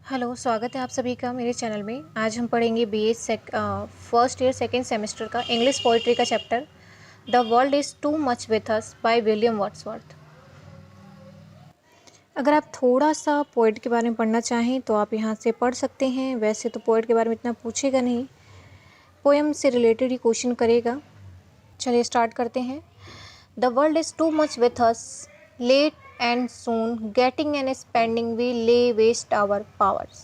Hello, स्वागत है आप सभी का मेरे चैनल में। आज हम पढ़ेंगे BA first year second semester का इंग्लिश पोइट्री का chapter the world is too much with us by William Wordsworth. अगर आप थोड़ा सा पोइट के बारे में पढ़ना चाहें तो आप यहाँ से पढ़ सकते हैं। वैसे तो पोइट के बारे में इतना पूछेगा नहीं, पोएम से रिलेटेड ही क्वेश्चन करेगा। चलिए स्टार्ट करते हैं। The world is too much with us, late and soon getting and spending we lay waste our powers.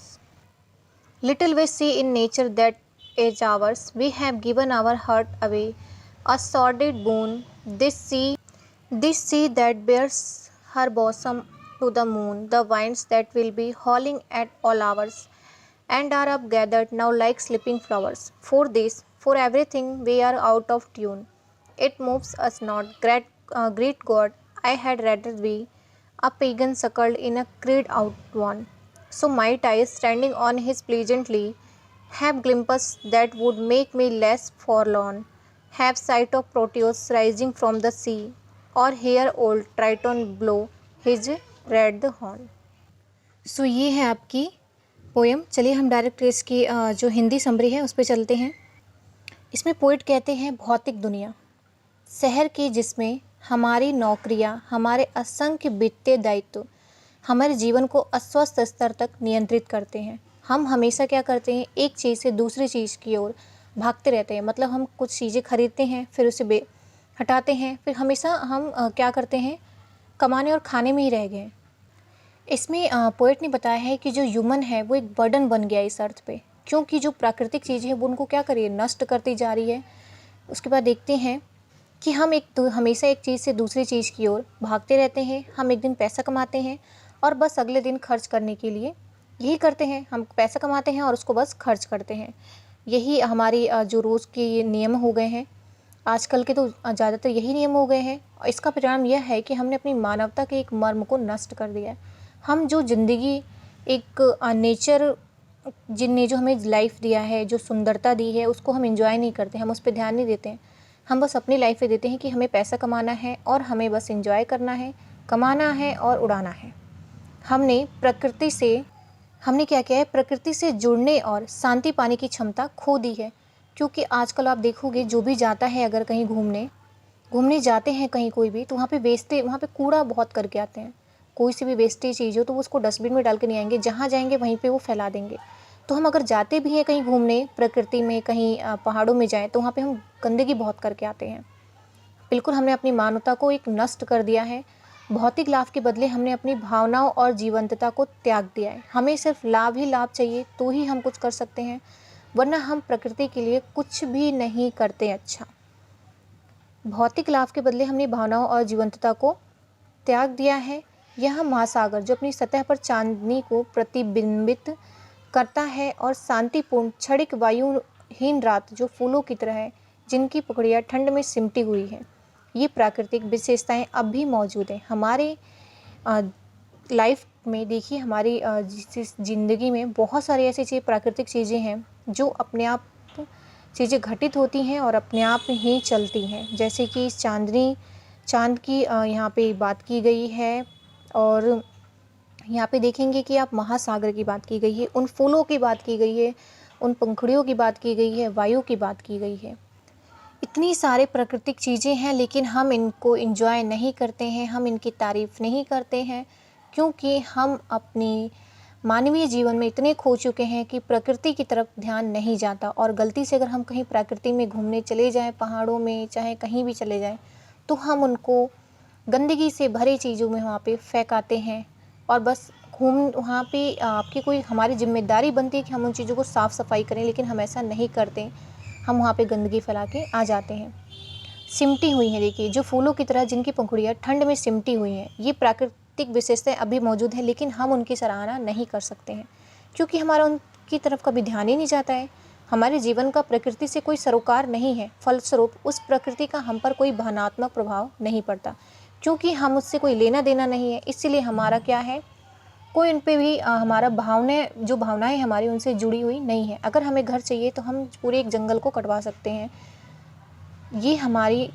Little we see in nature that is ours. We have given our heart away, a sordid boon. This sea that bears her bosom to the moon, the winds that will be howling at all hours, and are up gathered now like sleeping flowers. For everything, we are out of tune. It moves us not. Great God, I had rather be a pagan suckled in a creed out one. So might I, standing on his pleasantly, have glimpses that would make me less forlorn, have sight of Proteus rising from the sea, or hear old Triton blow his red horn. सो ये है आपकी poem. चलिए हम direct इसकी जो Hindi summary है उस पर चलते हैं। इसमें पोइट कहते हैं, भौतिक दुनिया शहर की जिसमें हमारी नौकरियां, हमारे असंख्य वित्तीय दायित्व हमारे जीवन को अस्वस्थ स्तर तक नियंत्रित करते हैं। हम हमेशा क्या करते हैं, एक चीज़ से दूसरी चीज़ की ओर भागते रहते हैं। मतलब हम कुछ चीज़ें खरीदते हैं, फिर उसे हटाते हैं, फिर हमेशा हम क्या करते हैं, कमाने और खाने में ही रह गए। इसमें पोएट ने बताया है कि जो ह्यूमन है वो एक बर्डन बन गया इस अर्थ पे, क्योंकि जो प्राकृतिक चीज़ें हैं वो उनको क्या करिए, नष्ट करती जा रही है। उसके बाद देखते हैं कि हम हमेशा एक चीज़ से दूसरी चीज़ की ओर भागते रहते हैं। हम एक दिन पैसा कमाते हैं और बस अगले दिन खर्च करने के लिए यही करते हैं। हम पैसा कमाते हैं और उसको बस खर्च करते हैं। यही हमारी जो रोज़ के नियम हो गए हैं, आजकल के तो ज़्यादातर यही नियम हो गए हैं। और इसका परिणाम यह है कि हमने अपनी मानवता के एक मर्म को नष्ट कर दिया है। हम जो ज़िंदगी एक नेचर जिनने जो हमें लाइफ दिया है, जो सुंदरता दी है, उसको हम इंजॉय नहीं करते, हम उस पर ध्यान नहीं देते हैं। हम बस अपनी लाइफ में देते हैं कि हमें पैसा कमाना है और हमें बस इंजॉय करना है, कमाना है और उड़ाना है। हमने क्या किया है, प्रकृति से जुड़ने और शांति पाने की क्षमता खो दी है। क्योंकि आजकल आप देखोगे, जो भी जाता है अगर कहीं घूमने जाते हैं कहीं कोई भी, तो वहाँ पे कूड़ा बहुत करके आते हैं। कोई सी भी वेस्टेज चीज़ हो तो वो उसको डस्टबिन में डाल के नहीं आएंगे, जहाँ जाएंगे वहीं पे वो फैला देंगे। तो हम अगर जाते भी हैं कहीं घूमने, प्रकृति में कहीं पहाड़ों में जाएँ, तो वहाँ पे हम गंदगी बहुत करके आते हैं। बिल्कुल हमने अपनी मानवता को एक नष्ट कर दिया है। भौतिक लाभ के बदले हमने अपनी भावनाओं और जीवंतता को त्याग दिया है। हमें सिर्फ लाभ ही लाभ चाहिए तो ही हम कुछ कर सकते हैं, वरना हम प्रकृति के लिए कुछ भी नहीं करते। अच्छा, भौतिक लाभ के बदले हमने भावनाओं और जीवंतता को त्याग दिया है। यह महासागर जो अपनी सतह पर चांदनी को प्रतिबिंबित करता है और शांतिपूर्ण क्षणिक वायुहीन रात जो फूलों की तरह है, जिनकी पकड़ियाँ ठंड में सिमटी हुई हैं, ये प्राकृतिक विशेषताएं अब भी मौजूद हैं हमारे लाइफ में। देखिए हमारी ज़िंदगी में बहुत सारी ऐसी प्राकृतिक चीज़ें हैं जो अपने आप चीज़ें घटित होती हैं और अपने आप ही चलती हैं। जैसे कि चांद की यहाँ पे बात की गई है, और यहाँ पे देखेंगे कि आप महासागर की बात की गई है, उन फूलों की बात की गई है, उन पंखुड़ियों की बात की गई है, वायु की बात की गई है। इतनी सारे प्राकृतिक चीज़ें हैं, लेकिन हम इनको एंजॉय नहीं करते हैं, हम इनकी तारीफ़ नहीं करते हैं, क्योंकि हम अपनी मानवीय जीवन में इतने खो चुके हैं कि प्रकृति की तरफ ध्यान नहीं जाता। और गलती से अगर हम कहीं प्रकृति में घूमने चले जाएं, पहाड़ों में चाहे कहीं भी चले जाएं, तो हम उनको गंदगी से भरी चीज़ों में वहाँ पे फेंकाते हैं। और बस वहाँ पे आपकी कोई हमारी जिम्मेदारी बनती है कि हम उन चीज़ों को साफ़ सफाई करें, लेकिन हम ऐसा नहीं करते। हम वहाँ पे गंदगी फैला के आ जाते हैं। सिमटी हुई हैं, देखिए जो फूलों की तरह जिनकी पंखुड़ियाँ ठंड में सिमटी हुई हैं, ये प्राकृतिक विशेषताएं अभी मौजूद हैं, लेकिन हम उनकी सराहना नहीं कर सकते हैं, क्योंकि हमारा उनकी तरफ कभी ध्यान ही नहीं जाता है। हमारे जीवन का प्रकृति से कोई सरोकार नहीं है, फलस्वरूप उस प्रकृति का हम पर कोई भावनात्मक प्रभाव नहीं पड़ता, क्योंकि हम उससे कोई लेना देना नहीं है। इसीलिए हमारा क्या है, कोई उन पे भी हमारा भावनाएं हमारी उनसे जुड़ी हुई नहीं है। अगर हमें घर चाहिए तो हम पूरे एक जंगल को कटवा सकते हैं, ये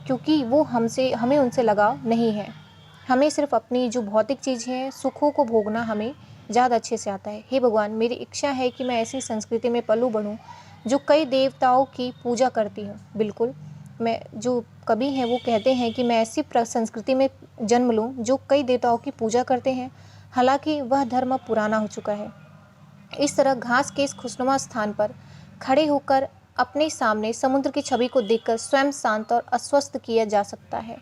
क्योंकि वो हमें उनसे लगाव नहीं है। हमें सिर्फ अपनी जो भौतिक चीज़ है, सुखों को भोगना हमें ज़्यादा अच्छे से आता है। हे भगवान, मेरी इच्छा है कि मैं ऐसी संस्कृति में पलूँ बढ़ूँ जो कई देवताओं की पूजा करती हूँ। बिल्कुल, मैं जो कवि हैं वो कहते हैं कि मैं ऐसी संस्कृति में जन्म लूँ जो कई देवताओं की पूजा करते हैं, हालांकि वह धर्म अब पुराना हो चुका है। इस तरह घास के इस खुशनुमा स्थान पर खड़े होकर अपने सामने समुद्र की छवि को देखकर स्वयं शांत और अस्वस्थ किया जा सकता है।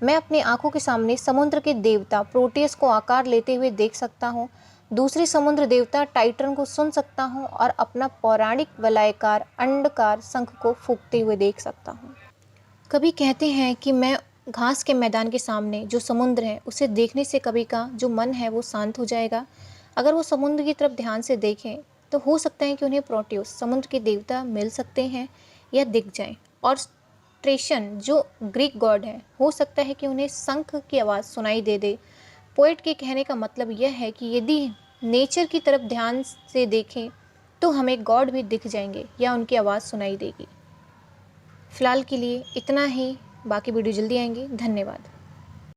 मैं अपनी आंखों के सामने समुद्र के देवता प्रोटियस को आकार लेते हुए देख सकता हूँ, दूसरे समुद्र देवता टाइटन को सुन सकता हूँ और अपना पौराणिक वलयाकार अंडकार शंख को फूंकते हुए देख सकता हूँ। कभी कहते हैं कि मैं घास के मैदान के सामने जो समुद्र है उसे देखने से कभी का जो मन है वो शांत हो जाएगा। अगर वो समुद्र की तरफ ध्यान से देखें तो हो सकता है कि उन्हें प्रोटियस समुद्र के देवता मिल सकते हैं या दिख जाएं, और ट्रेशन जो ग्रीक गॉड है हो सकता है कि उन्हें शंख की आवाज़ सुनाई दे दे। पोएट के कहने का मतलब यह है कि यदि नेचर की तरफ ध्यान से देखें तो हमें गॉड भी दिख जाएंगे या उनकी आवाज़ सुनाई देगी। फ़िलहाल के लिए इतना ही, बाकी वीडियो जल्दी आएंगे। धन्यवाद।